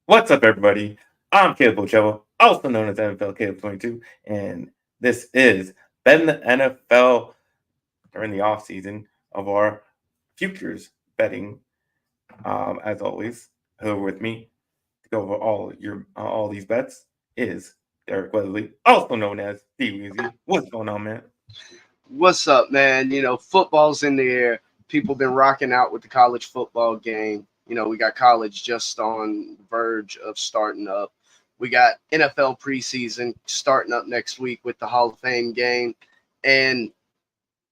What's up, everybody? I'm Caleb also known as NFL Caleb 22, and this is Ben the NFL during the off season of our futures betting. As always, who with me to go over all these bets is Derek Weatherly, also known as DWeezy. What's going on, man? What's up, man? Football's in the air. People been rocking out with the college football game. We got college just on the verge of starting up. We got NFL preseason starting up next week with the Hall of Fame game. And,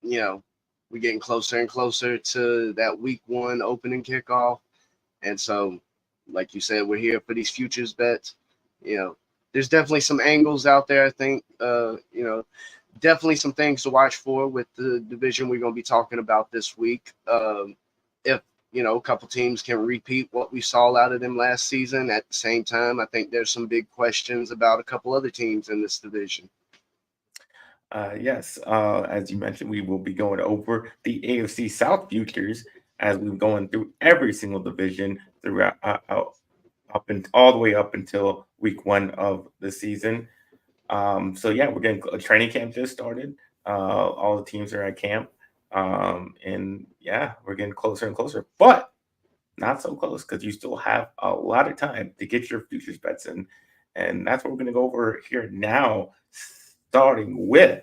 you know, we're getting closer and closer to that week one opening kickoff. And so, like you said, we're here for these futures bets. You know, there's definitely some angles out there, I think, definitely some things to watch for with the division we're going to be talking about this week. If a couple teams can repeat what we saw out of them last season, at the same time, I think there's some big questions about a couple other teams in this division. Yes, as you mentioned, we will be going over the AFC South futures as we're going through every single division throughout up and all the way up until week one of the season. So yeah, we're getting a training camp just started. All the teams are at camp, and yeah, we're getting closer and closer, but not so close because you still have a lot of time to get your futures bets in, and that's what we're going to go over here now, starting with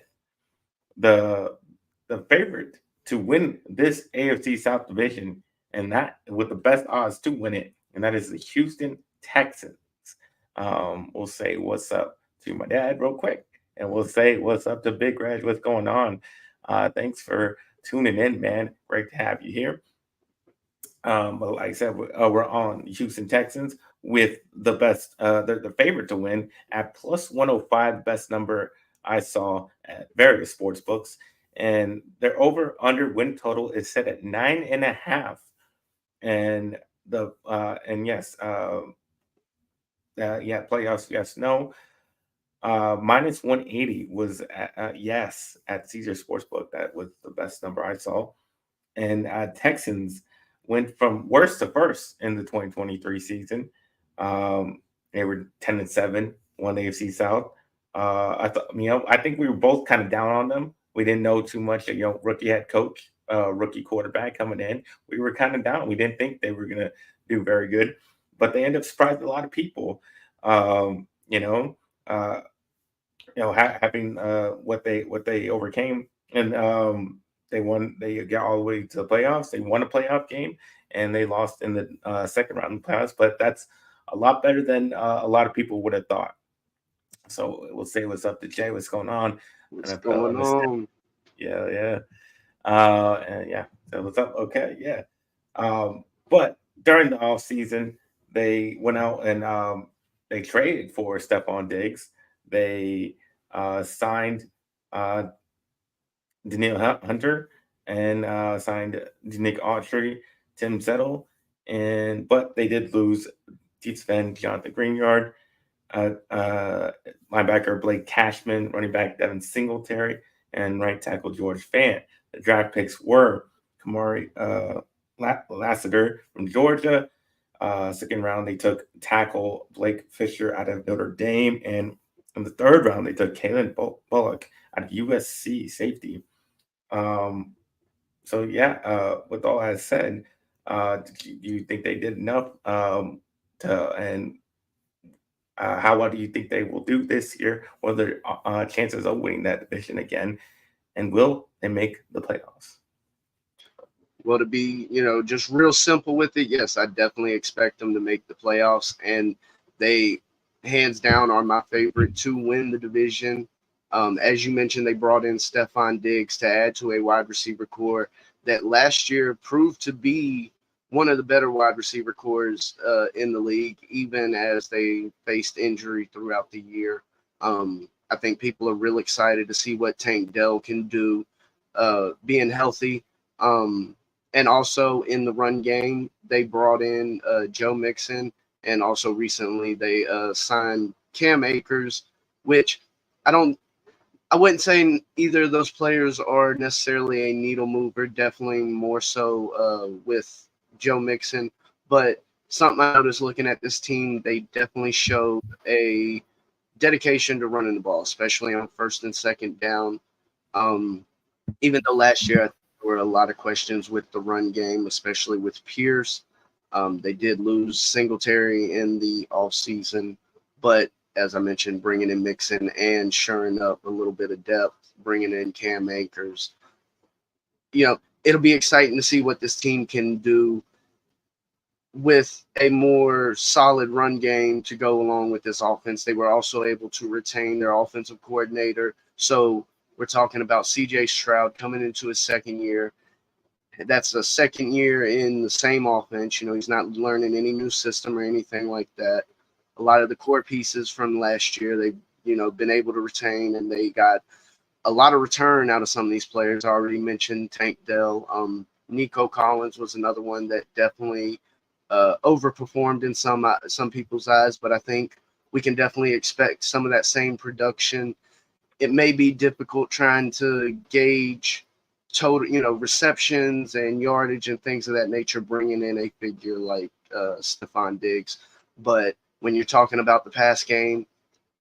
the favorite to win this AFC South division, and that with the best odds to win it, and that is the Houston Texans. We'll say what's up to my dad real quick, and we'll say what's up to Big Reg. What's going on? Thanks for tuning in, man. Great to have you here. But like I said, we're on Houston Texans with the best, the favorite to win at plus 105, best number I saw at various sports books. And their over under win total is set at 9.5. And yes, yeah, playoffs, yes, no. Minus 180 was yes at Caesar Sportsbook. That was the best number I saw. And Texans went from worst to first in the 2023 season. They were 10-7, won the AFC South. I think we were both kind of down on them. We didn't know too much. Rookie head coach, rookie quarterback coming in. We were kind of down. We didn't think they were gonna do very good, but they ended up surprising a lot of people. Um, you know, uh, having what they overcame, and they won. They got all the way to the playoffs. They won a playoff game, and they lost in the second round of the playoffs. But that's a lot better than a lot of people would have thought. So we'll say what's up to Jay. What's going on? What's NFL going understand. on? Yeah, yeah. And yeah. So what's up? Okay, yeah. But during the off season, they went out and they traded for Stephon Diggs. They signed uh, Daniil Hunter and signed Nick Autry, Tim Settle, but they did lose defensive end Jonathan Greenyard, linebacker Blake Cashman, running back Devin Singletary, and right tackle George Fant. The draft picks were Kamari Lassiter from Georgia. Second round, they took tackle Blake Fisher out of Notre Dame, and in the third round, they took Kalen Bullock out of USC safety. Um, so yeah, with all that said, do you think they did enough to and how well do you think they will do this year? What are their chances of winning that division again? And will they make the playoffs? Well, to be, just real simple with it, yes, I definitely expect them to make the playoffs. And they, hands down, are my favorite to win the division. As you mentioned, they brought in Stephon Diggs to add to a wide receiver core that last year proved to be one of the better wide receiver cores in the league, even as they faced injury throughout the year. I think people are real excited to see what Tank Dell can do being healthy. Um, and also in the run game, they brought in Joe Mixon, and also recently they signed Cam Akers, which I don't. I wouldn't say either of those players are necessarily a needle mover. Definitely more so with Joe Mixon, but something I noticed looking at this team, they definitely showed a dedication to running the ball, especially on first and second down. Um, Even though last year there were a lot of questions with the run game, especially with Pierce. They did lose Singletary in the offseason, but as I mentioned, bringing in Mixon and shoring up a little bit of depth, bringing in Cam Akers, it'll be exciting to see what this team can do with a more solid run game to go along with this offense. They were also able to retain their offensive coordinator. So we're talking about CJ Stroud coming into his second year. That's the second year in the same offense. He's not learning any new system or anything like that. A lot of the core pieces from last year, they've, been able to retain, and they got a lot of return out of some of these players. I already mentioned Tank Dell. Nico Collins was another one that definitely overperformed in some people's eyes, but I think we can definitely expect some of that same production. It may be difficult trying to gauge total, receptions and yardage and things of that nature, bringing in a figure like Stephon Diggs. But when you're talking about the pass game,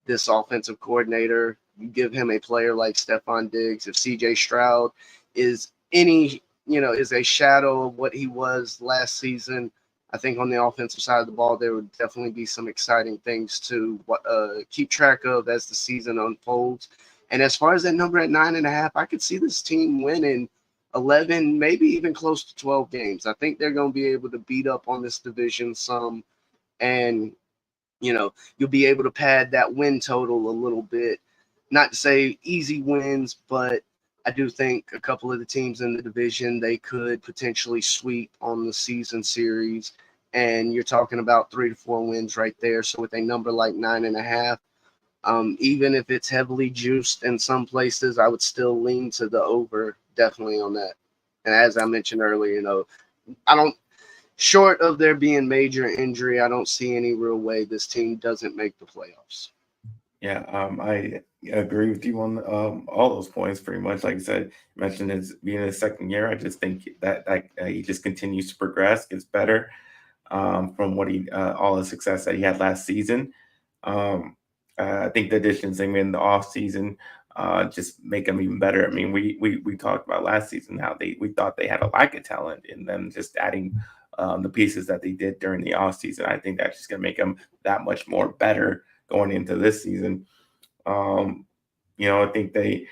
this offensive coordinator, you give him a player like Stephon Diggs. If CJ Stroud is is a shadow of what he was last season, I think on the offensive side of the ball, there would definitely be some exciting things to keep track of as the season unfolds. And as far as that number at 9.5, I could see this team winning 11, maybe even close to 12 games. I think they're going to be able to beat up on this division some, and you'll be able to pad that win total a little bit. Not to say easy wins, but I do think a couple of the teams in the division, they could potentially sweep on the season series. And you're talking about 3 to 4 wins right there. So with a number like 9.5, even if it's heavily juiced in some places, I would still lean to the over definitely on that. And as I mentioned earlier, I don't, short of there being major injury, I don't see any real way this team doesn't make the playoffs. Yeah, I agree with you on all those points. Pretty much, like I said, mentioned his being his second year. I just think that he just continues to progress, gets better from what he all the success that he had last season. Um, I think the additions they made in the off season just make them even better. I mean, we talked about last season how we thought they had a lack of talent in them, just adding the pieces that they did during the off season. I think that's just going to make them that much more better going into this season. I think they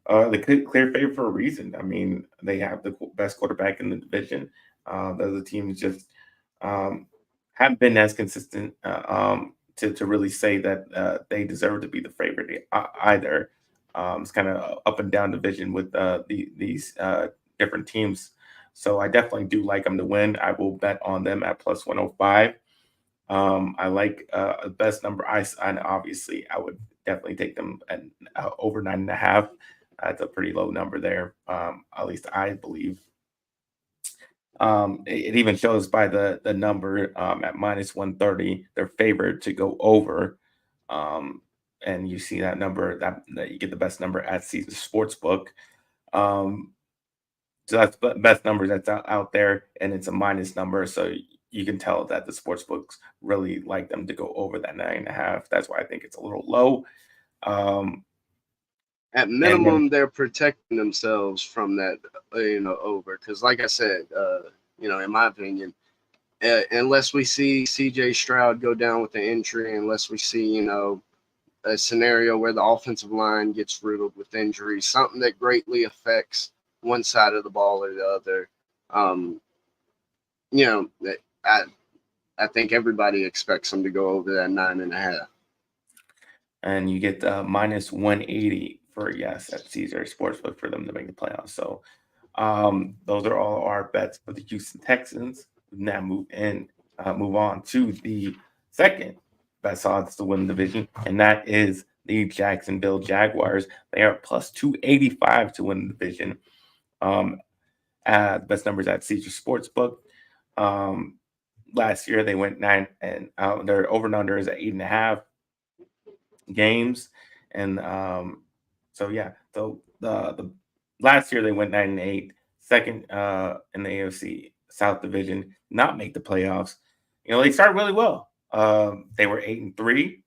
the clear favorite for a reason. I mean, they have the best quarterback in the division. The other teams just um, haven't been as consistent to really say that they deserve to be the favorite either. It's kind of up and down division with these different teams. So I definitely do like them to win. I will bet on them at plus 105. I like the best number. And obviously I would definitely take them at over 9.5. That's a pretty low number there. At least I believe. It even shows by the number at minus 130, they're favored to go over. And you see that number that you get the best number at Caesar Sportsbook. Um, so that's the best number that's out there, and it's a minus number. So you can tell that the sports books really like them to go over that 9.5. That's why I think it's a little low. Um, At and then minimum, they're protecting themselves from that, over. Because, like I said, in my opinion, unless we see CJ Stroud go down with the injury, unless we see, a scenario where the offensive line gets riddled with injuries, something that greatly affects one side of the ball or the other, um, I think everybody expects them to go over that 9.5. and you get minus 180 for yes at Caesar Sportsbook for them to make the playoffs. So those are all our bets for the Houston Texans. We now move on to the second best odds to win the division, and that is the Jacksonville Jaguars. They are plus 285 to win the division. Best numbers at Caesar Sportsbook. Last year they went 9 and their over and under is at 8.5 games, and so yeah, so the last year they went 9-8, second in the AFC South division, not make the playoffs. they started really well. They were 8-3.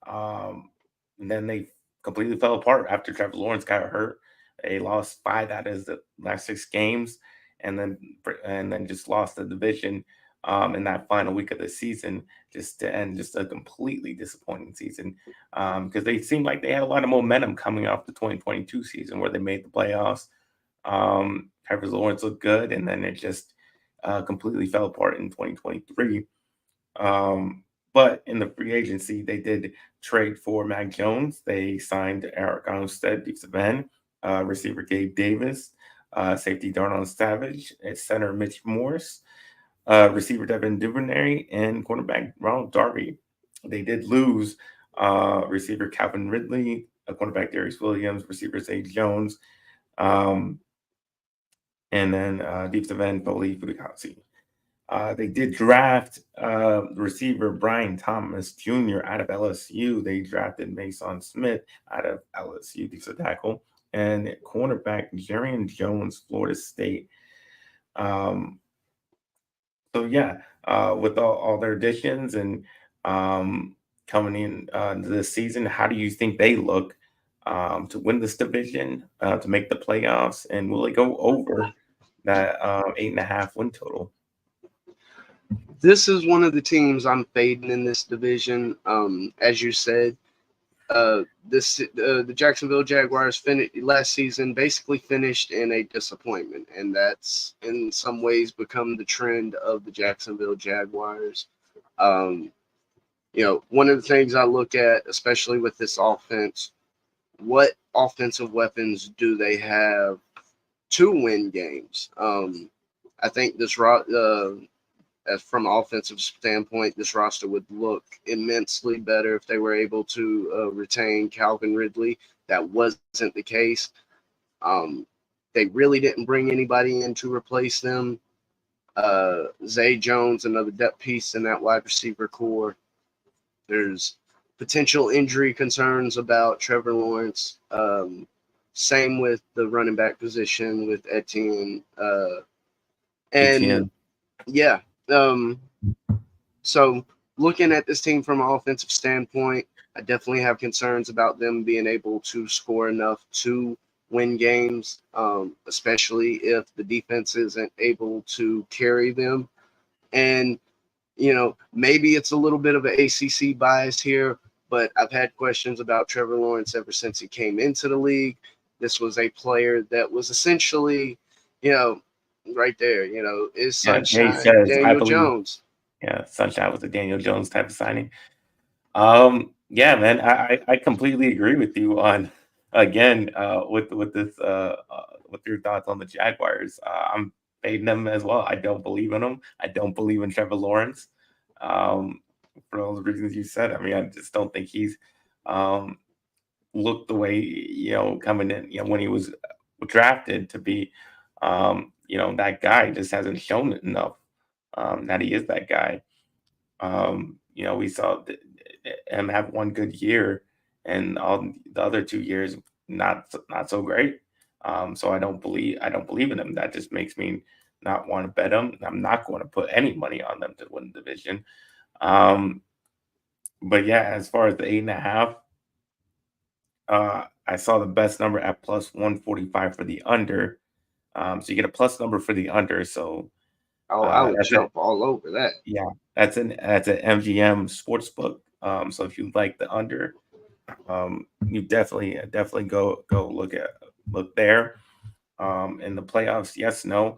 And then they completely fell apart after Trevor Lawrence got hurt. They lost 5 out of the last 6 games, and then just lost the division in that final week of the season, just to end just a completely disappointing season. Because they seemed like they had a lot of momentum coming off the 2022 season where they made the playoffs. Trevor Lawrence looked good, and then it just completely fell apart in 2023. But in the free agency, they did trade for Mac Jones. They signed Eric Armstead, defensive end, receiver Gabe Davis, safety Darnell Savage, center Mitch Morse, receiver Devin Duvernay, and cornerback Ronald Darby. They did lose receiver Calvin Ridley, cornerback Darius Williams, receiver Zay Jones, and then defensive end Foley Fudikasi. They did draft receiver Brian Thomas Jr. out of LSU. They drafted Mason Smith out of LSU, defensive tackle, and cornerback Jarian Jones, Florida State. So yeah, with all their additions and coming in this season, how do you think they look to win this division, to make the playoffs, and will they go over that 8.5 win total? This is one of the teams I'm fading in this division. As you said, the Jacksonville Jaguars last season basically finished in a disappointment, and that's in some ways become the trend of the Jacksonville Jaguars. One of the things I look at, especially with this offense, what offensive weapons do they have to win games? I think this as from an offensive standpoint, this roster would look immensely better if they were able to retain Calvin Ridley. That wasn't the case. They really didn't bring anybody in to replace them. Zay Jones, another depth piece in that wide receiver core. There's potential injury concerns about Trevor Lawrence. Same with the running back position with Etienne. Yeah. So looking at this team from an offensive standpoint, I definitely have concerns about them being able to score enough to win games, especially if the defense isn't able to carry them. And, maybe it's a little bit of an ACC bias here, but I've had questions about Trevor Lawrence ever since he came into the league. This was a player that was essentially, right there, is Sunshine, Jay says, Daniel Jones. Yeah, Sunshine was a Daniel Jones type of signing. Yeah, man, I completely agree with you on again with this with your thoughts on the Jaguars. I'm fading them as well. I don't believe in them. I don't believe in Trevor Lawrence. For all the reasons you said. I mean, I just don't think he's looked the way coming in when he was drafted to be that guy. Just hasn't shown it enough that he is that guy. We saw him have one good year, and all the other 2 years not so great. So I don't believe in him. That just makes me not want to bet him. I'm not going to put any money on them to win the division. But yeah, as far as the 8.5, I saw the best number at plus 145 for the under. So you get a plus number for the under. So I would jump all over that. Yeah, that's an MGM sportsbook. So if you like the under, you definitely go look there. In the playoffs, yes, no.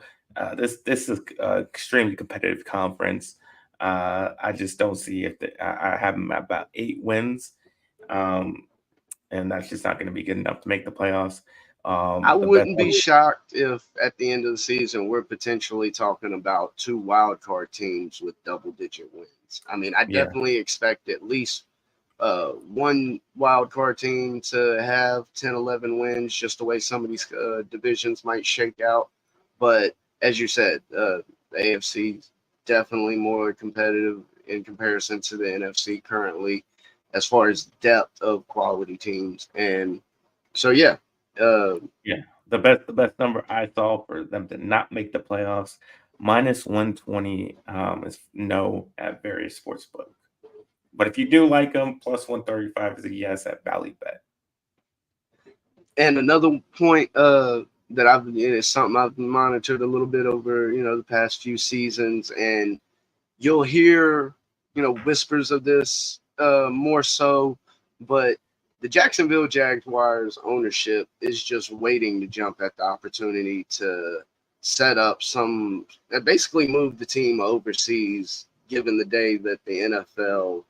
This is an extremely competitive conference. I just don't see if I have them at about 8 wins, and that's just not going to be good enough to make the playoffs. I wouldn't be shocked if at the end of the season we're potentially talking about 2 wildcard teams with double-digit wins. I mean, I definitely expect at least one wildcard team to have 10, 11 wins, just the way some of these divisions might shake out. But as you said, the AFC is definitely more competitive in comparison to the NFC currently as far as depth of quality teams. And so, the best number I saw for them to not make the playoffs Minus 120 is no at various sportsbook. But if you do like them, plus 135 is a yes at Ballybet. And another point that it's something I've monitored a little bit over, the past few seasons, and you'll hear, whispers of this more so, but the Jacksonville Jaguars ownership is just waiting to jump at the opportunity to set up basically move the team overseas, given the day that the NFL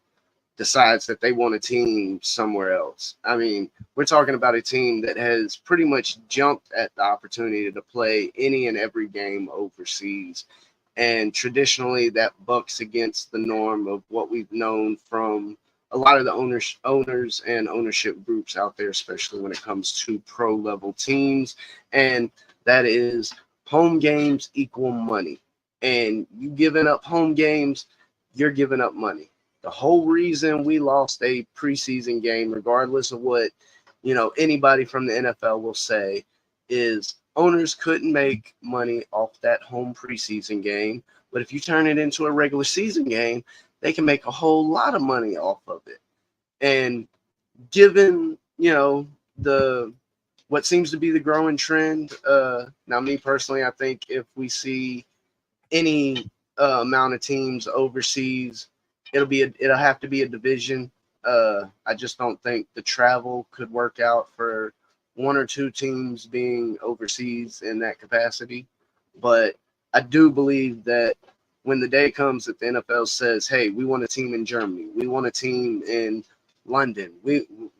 decides that they want a team somewhere else. I mean, we're talking about a team that has pretty much jumped at the opportunity to play any and every game overseas. And traditionally, that bucks against the norm of what we've known from a lot of the owners and ownership groups out there, especially when it comes to pro level teams. And that is home games equal money. And you giving up home games, you're giving up money. The whole reason we lost a preseason game, regardless of what anybody from the NFL will say, is owners couldn't make money off that home preseason game. But if you turn it into a regular season game, they can make a whole lot of money off of it. And given the what seems to be the growing trend, now me personally, I think if we see any amount of teams overseas, it'll have to be a division. I just don't think the travel could work out for one or two teams being overseas in that capacity. But I do believe that when the day comes that the NFL says, "Hey, we want a team in Germany, we want a team in London,"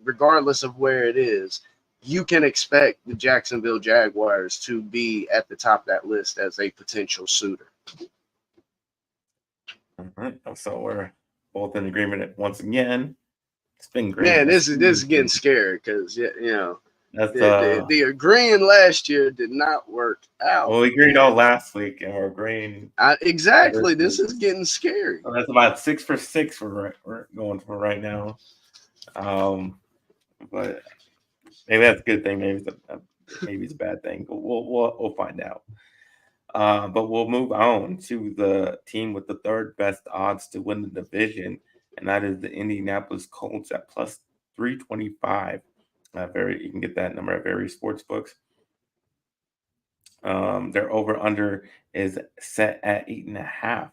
regardless of where it is, you can expect the Jacksonville Jaguars to be at the top of that list as a potential suitor. All right. So we're both in agreement once again. It's been great. Man, this is getting scary because That's the agreeing last year did not work out. well, we agreed all last week, and we're agreeing. Exactly. This is getting scary. So that's about 6 for 6 we're going for right now. But maybe that's a good thing. Maybe it's a bad thing. But we'll find out. But we'll move on to the team with the third best odds to win the division, and that is the Indianapolis Colts at plus 325. You can get that number at various sports books. Their over under is set at 8.5.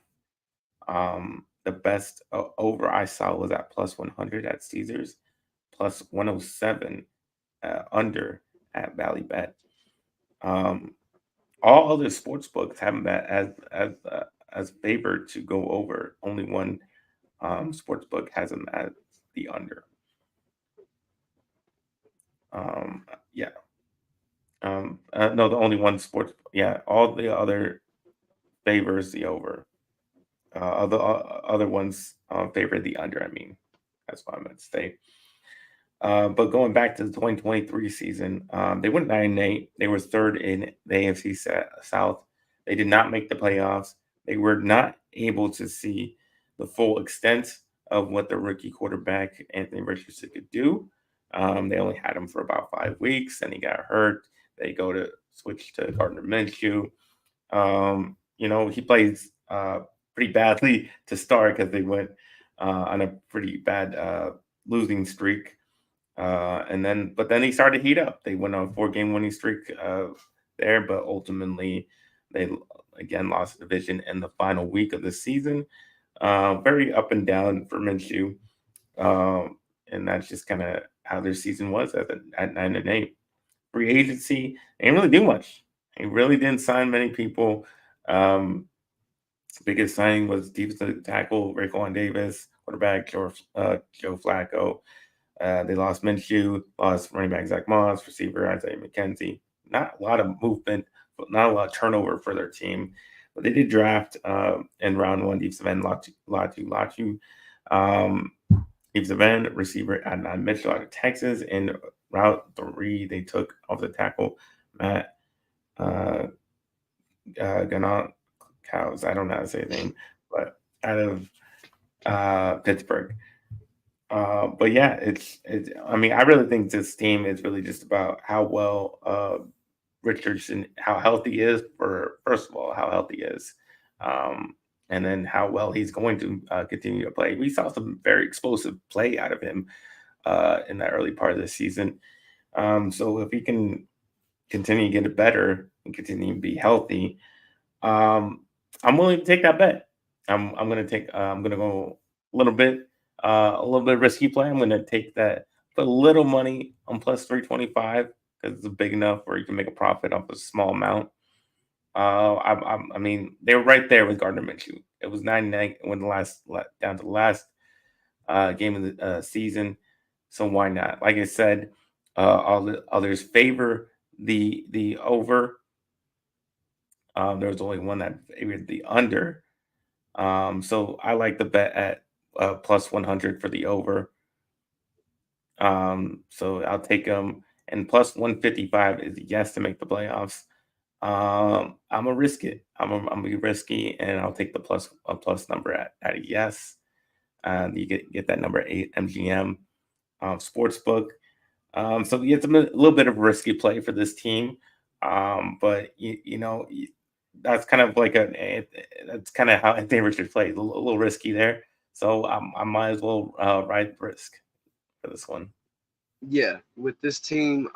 The best over I saw was at plus 100 at Caesars, plus 107 under at Ballybet. All other sports books have that as favored to go over. Only one sports book has them as the under. Yeah. No, the only one sports. Yeah, all the other favors the over. Other ones favor the under. I mean, that's what I meant to say. But going back to the 2023 season, they went 9-8. They were third in the AFC South. They did not make the playoffs. They were not able to see the full extent of what the rookie quarterback Anthony Richardson could do. They only had him for about 5 weeks, and he got hurt. They go to switch to Gardner Minshew. He plays pretty badly to start because they went on a pretty bad losing streak. But then he started to heat up. They went on a 4-game winning streak there, but ultimately they again lost the division in the final week of the season. Very up and down for Minshew. And that's just kind of how their season was at 9-8. Free agency, they didn't really do much. They really didn't sign many people. Biggest signing was defensive tackle Raekwon Davis, quarterback Joe Flacco. They lost Minshew, lost running back Zach Moss, receiver Isaiah McKenzie. Not a lot of movement, but not a lot of turnover for their team. But they did draft in round 1 defensive end Latu. Defensive end receiver Adnan Mitchell out of Texas. In round 3, they took off the tackle Matt Ganot Cows. I don't know how to say his name, but out of Pittsburgh. But yeah, it's. I mean, I really think this team is really just about how well Richardson, how healthy he is. First of all, how healthy he is. and then how well he's going to continue to play. We saw some very explosive play out of him in the early part of the season. So if he can continue to get it better and continue to be healthy, I'm willing to take that bet. I'm gonna go a little bit risky play. I'm gonna take that, put a little money on plus 325 because it's big enough where you can make a profit off a small amount. I mean, they were right there with Gardner Minshew. It was 99 when down to the last game of the season. So why not? Like I said, all the others favor the over. There was only one that favored the under. So I like the bet at plus 100 for the over. So I'll take them. And plus 155 is yes to make the playoffs. I'm gonna risk it. I'm gonna be risky, and I'll take the plus number at a yes. You get that number 8 MGM sportsbook. So it's a little bit of a risky play for this team, but you know that's kind of like that's kind of how Anthony Richards plays, a little risky there. So I might as well ride the risk for this one. Yeah, with this team,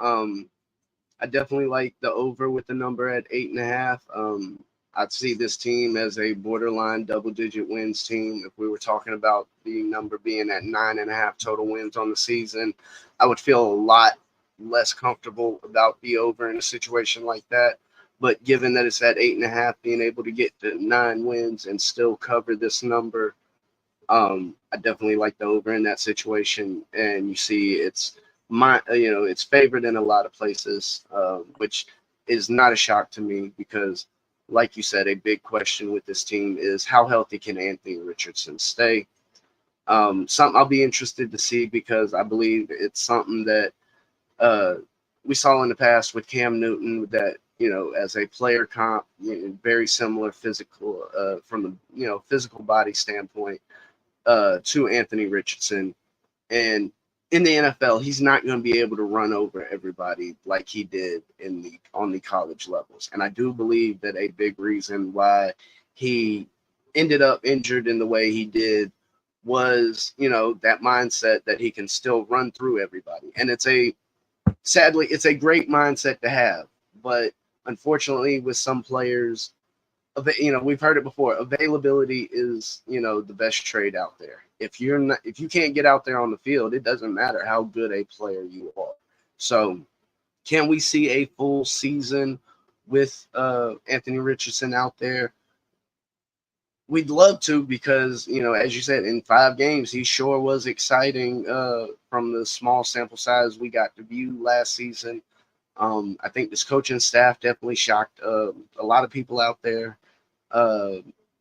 I definitely like the over with the number at 8.5. I'd see this team as a borderline double-digit wins team. If we were talking about the number being at 9.5 total wins on the season, I would feel a lot less comfortable about the over in a situation like that. But given that it's at 8.5, being able to get to 9 wins and still cover this number, I definitely like the over in that situation. And you see, it's favored in a lot of places, which is not a shock to me because, like you said, a big question with this team is how healthy can Anthony Richardson stay? Something I'll be interested to see because I believe it's something that we saw in the past with Cam Newton that, as a player comp, very similar physical from a, physical body standpoint to Anthony Richardson. And in the NFL, he's not going to be able to run over everybody like he did on the college levels. And I do believe that a big reason why he ended up injured in the way he did was, that mindset that he can still run through everybody. And sadly, it's a great mindset to have. But unfortunately, with some players, we've heard it before. Availability is, the best trade out there. If you can't get out there on the field, it doesn't matter how good a player you are. So, can we see a full season with Anthony Richardson out there? We'd love to because, as you said, in 5 games, he sure was exciting from the small sample size we got to view last season. I think this coaching staff definitely shocked a lot of people out there.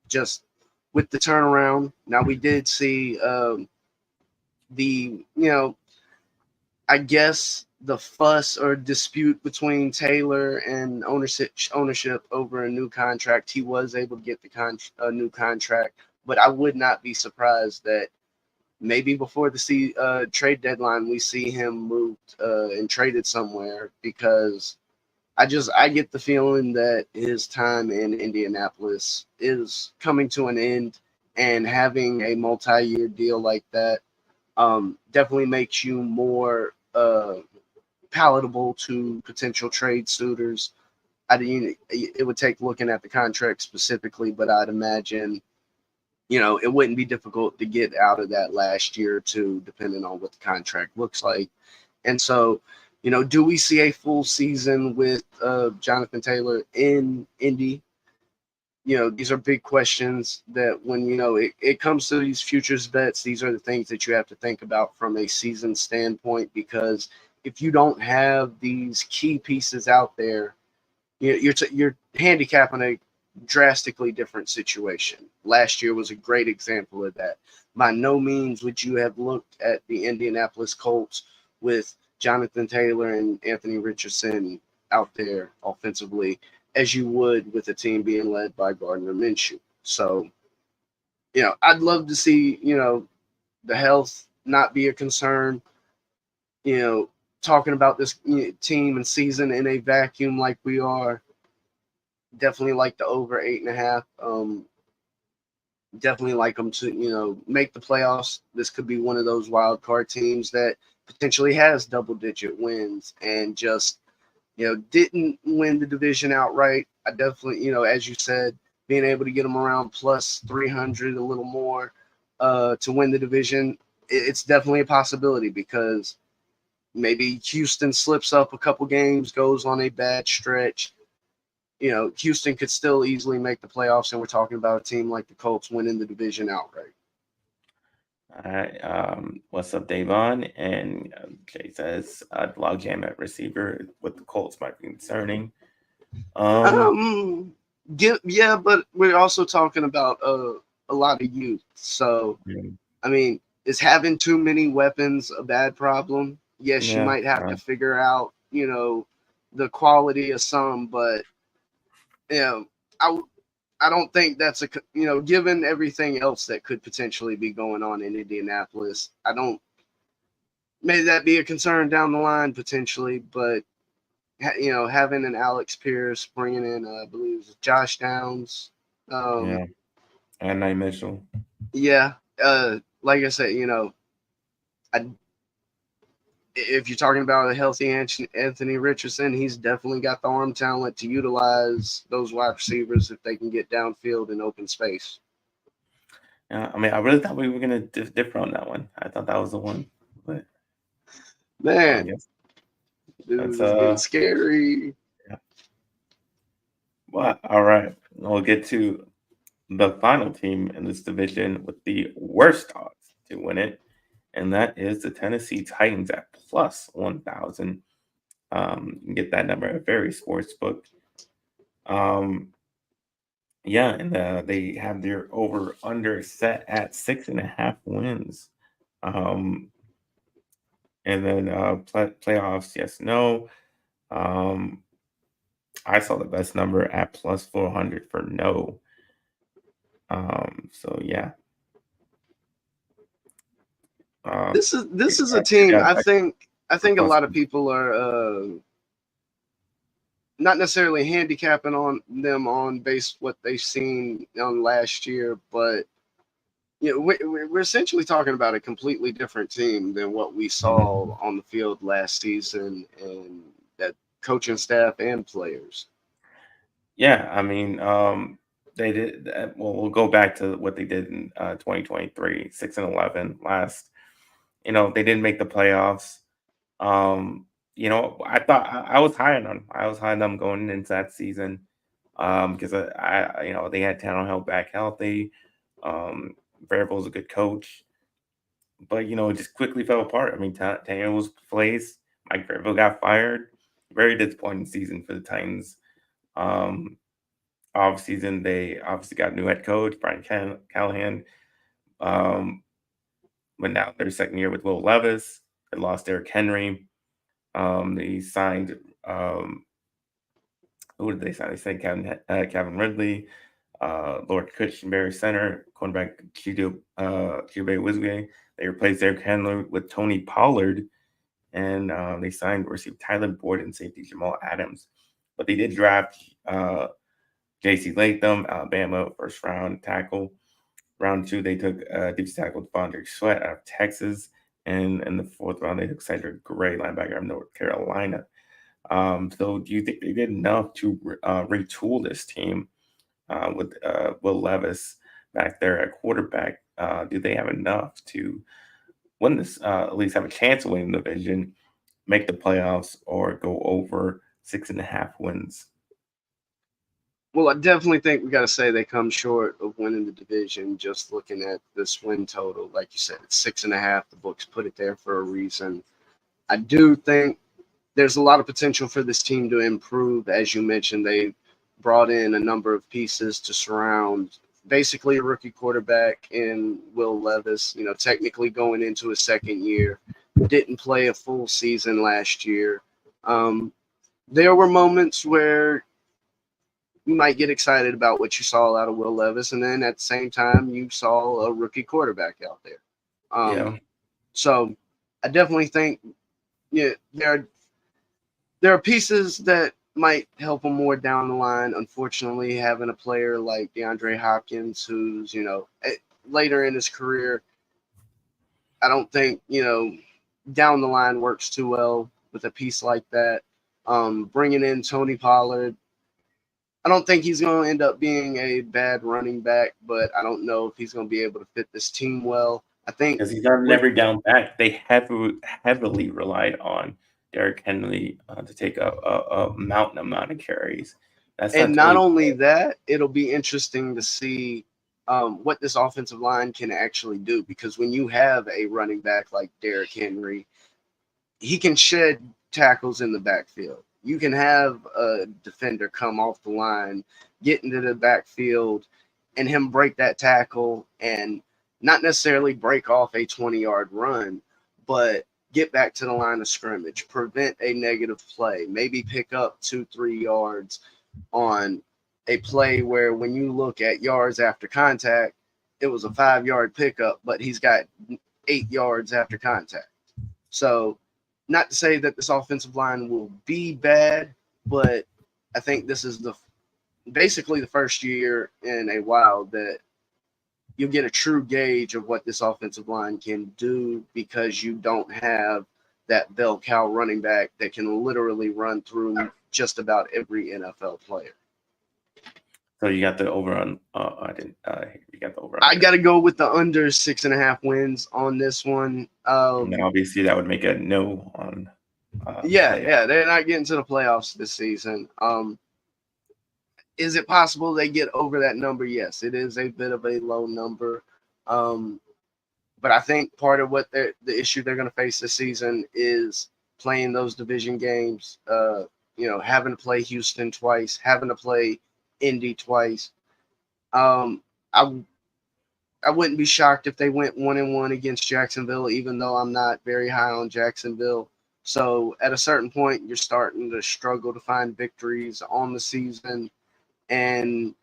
Just with the turnaround. Now we did see I guess the fuss or dispute between Taylor and ownership over a new contract. He was able to get a new contract, but I would not be surprised that maybe before the trade deadline we see him moved and traded somewhere because I get the feeling that his time in Indianapolis is coming to an end, and having a multi-year deal like that definitely makes you more palatable to potential trade suitors. It would take looking at the contract specifically, but I'd imagine, it wouldn't be difficult to get out of that last year or two, depending on what the contract looks like. And so, do we see a full season with Jonathan Taylor in Indy? These are big questions that when, it comes to these futures bets, these are the things that you have to think about from a season standpoint, because if you don't have these key pieces out there, you're handicapping a drastically different situation. Last year was a great example of that. By no means would you have looked at the Indianapolis Colts with Jonathan Taylor and Anthony Richardson out there offensively as you would with a team being led by Gardner Minshew. So, I'd love to see, the health not be a concern. Talking about this team and season in a vacuum like we are, definitely like the over 8.5. Definitely like them to, make the playoffs. This could be one of those wild card teams that potentially has double digit wins and just, didn't win the division outright. I definitely, as you said, being able to get them around plus 300, a little more to win the division, it's definitely a possibility because maybe Houston slips up a couple games, goes on a bad stretch. Houston could still easily make the playoffs, and we're talking about a team like the Colts winning the division outright. All right. What's up, Davon? And Jay says logjam at receiver with the Colts might be concerning. Yeah, but we're also talking about a lot of youth. So, I mean, is having too many weapons a bad problem? Yes, you might have to figure out, the quality of some, but I don't think that's given everything else that could potentially be going on in Indianapolis, maybe that be a concern down the line potentially, but having an Alex Pierce, bringing in, I believe it was Josh Downs, and Nye Mitchell. Yeah, like I said, if you're talking about a healthy Anthony Richardson, he's definitely got the arm talent to utilize those wide receivers if they can get downfield in open space. Yeah, I mean, I really thought we were gonna differ on that one. I thought that was the one, but man, yes, this is getting scary. Yeah. Well, all right, we'll get to the final team in this division with the worst odds to win it, and that is the Tennessee Titans at plus 1,000. You can get that number at Very Sportsbook. Yeah, and they have their over under set at 6.5 wins. And then playoffs, yes, no. I saw the best number at plus 400 for no. So yeah. This is a team I think a lot of people are not necessarily handicapping on them on base what they've seen on last year, but we're essentially talking about a completely different team than what we saw on the field last season, and that coaching staff and players. Yeah, I mean, they did. Well, we'll go back to what they did in 2023, 6-11 last. They didn't make the playoffs. I thought I was high on them. I was high on them going into that season because they had Tannehill back healthy. Vrabel's a good coach, but it just quickly fell apart. I mean, Tannehill was placed. Mike Vrabel got fired. Very disappointing season for the Titans. Off season, they obviously got a new head coach, Brian Callahan. But now their second year with Will Levis. They lost Derrick Henry. They signed who did they sign? They signed Kevin Ridley, Lord Cushenberry center, cornerback Chido Wizwe. They replaced Derrick Henry with Tony Pollard, and they received Tyler Boyd and safety Jamal Adams. But they did draft J.C. Latham, Alabama, first round tackle. Round 2, they took defensive tackle Devondre Sweat out of Texas. And in the 4th round, they took Cedric Gray, linebacker of North Carolina. So do you think they did enough to retool this team with Will Levis back there at quarterback? Do they have enough to win this, at least have a chance of winning the division, make the playoffs, or go over 6.5 wins? Well, I definitely think we got to say they come short of winning the division. Just looking at this win total, like you said, it's 6.5. The books put it there for a reason. I do think there's a lot of potential for this team to improve. As you mentioned, they brought in a number of pieces to surround basically a rookie quarterback in Will Levis, technically going into his second year, didn't play a full season last year. There were moments where you might get excited about what you saw out of Will Levis, and then at the same time, you saw a rookie quarterback out there. So I definitely think there are pieces that might help him more down the line. Unfortunately, having a player like DeAndre Hopkins, who's, later in his career, I don't think, down the line works too well with a piece like that. Bringing in Tony Pollard, I don't think he's going to end up being a bad running back, but I don't know if he's going to be able to fit this team well. I think Because he's not an with every down back. They heavily relied on Derrick Henry to take a mountain amount of carries. That's not And not totally only fair. that, it'll be interesting to see what this offensive line can actually do. Because when you have a running back like Derrick Henry, he can shed tackles in the backfield. You can have a defender come off the line, get into the backfield, and him break that tackle and not necessarily break off a 20-yard run, but get back to the line of scrimmage, prevent a negative play, maybe pick up 2-3 yards on a play where when you look at yards after contact, it was a 5-yard pickup, but he's got 8 yards after contact. So, not to say that this offensive line will be bad, but I think this is basically the first year in a while that you'll get a true gauge of what this offensive line can do because you don't have that bell cow running back that can literally run through just about every NFL player. So you got the over on. I didn't. You got the over I under. got to go with the under 6.5 wins on this one. And obviously, that would make a no on the play. Yeah, they're not getting to the playoffs this season. Is it possible they get over that number? Yes, it is a bit of a low number. Um, but I think part of what the issue they're going to face this season is playing those division games. Having to play Houston twice, having to play Indy twice. Um, I I wouldn't be shocked if they went 1-1 against Jacksonville, even though I'm not very high on Jacksonville. So at a certain point, you're starting to struggle to find victories on the season, and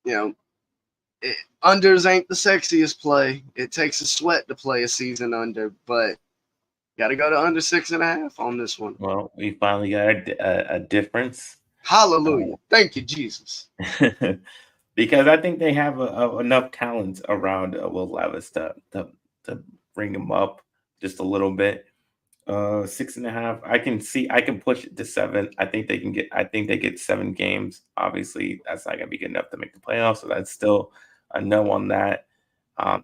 you know, unders ain't the sexiest play. It takes a sweat to play a season under, but got to go to under 6.5 on this one. Well, we finally got a difference. Hallelujah! Thank you, Jesus. Because I think they have enough talent around Will Levis to bring him up just a little bit. 6.5. I can push it to 7. I think they get 7 games. Obviously, that's not gonna be good enough to make the playoffs. So that's still a no on that.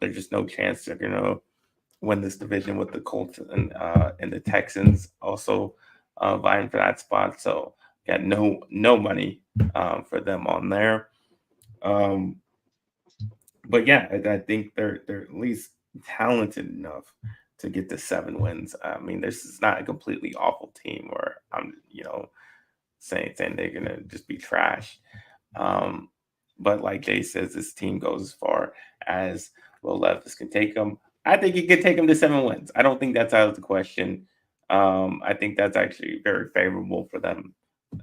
There's just no chance they're gonna win this division with the Colts and the Texans also vying for that spot. So got no money for them on there. Um, but yeah, I think they're at least talented enough to get to 7 wins. I mean, this is not a completely awful team where I'm, saying they're gonna just be trash. Um, but like Jay says, this team goes as far as Will Levis can take them. I think he could take them to 7 wins. I don't think that's out of the question. I think that's actually very favorable for them,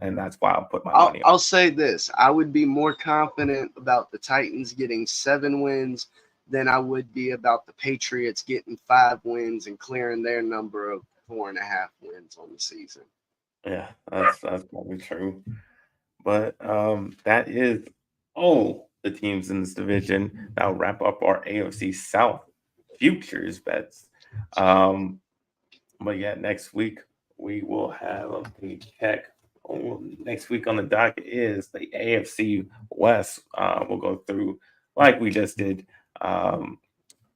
and that's why I'll put my I'll, money on. I'll say this. I would be more confident about the Titans getting 7 wins than I would be about the Patriots getting 5 wins and clearing their number of 4.5 wins on the season. Yeah, that's probably true. But that is all the teams in this division. That'll wrap up our AFC South futures bets. Um, but yeah, next week we will have a check. Next week on the docket is the AFC West. We'll go through like we just did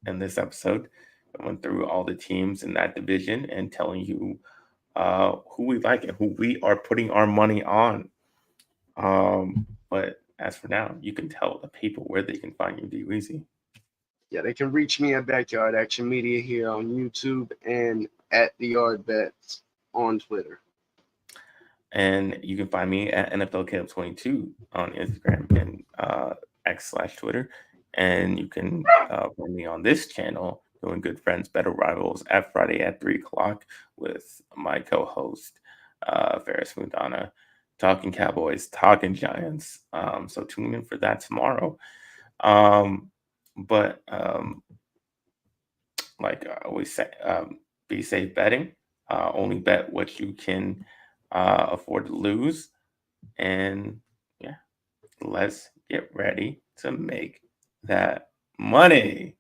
in this episode. I went through all the teams in that division and telling you who we like and who we are putting our money on. But as for now, you can tell the people where they can find you, DWeezy. Yeah, they can reach me at Backyard Action Media here on YouTube and at the Yard Bets on Twitter. And you can find me at NFL Caleb 22 on Instagram and X/Twitter. And you can find me on this channel doing Good Friends, Better Rivals at Friday at 3 o'clock with my co-host, Ferris Mudana, talking Cowboys, talking Giants. So tune in for that tomorrow. But like I always say, be safe betting. Only bet what you can afford to lose. And yeah, let's get ready to make that money.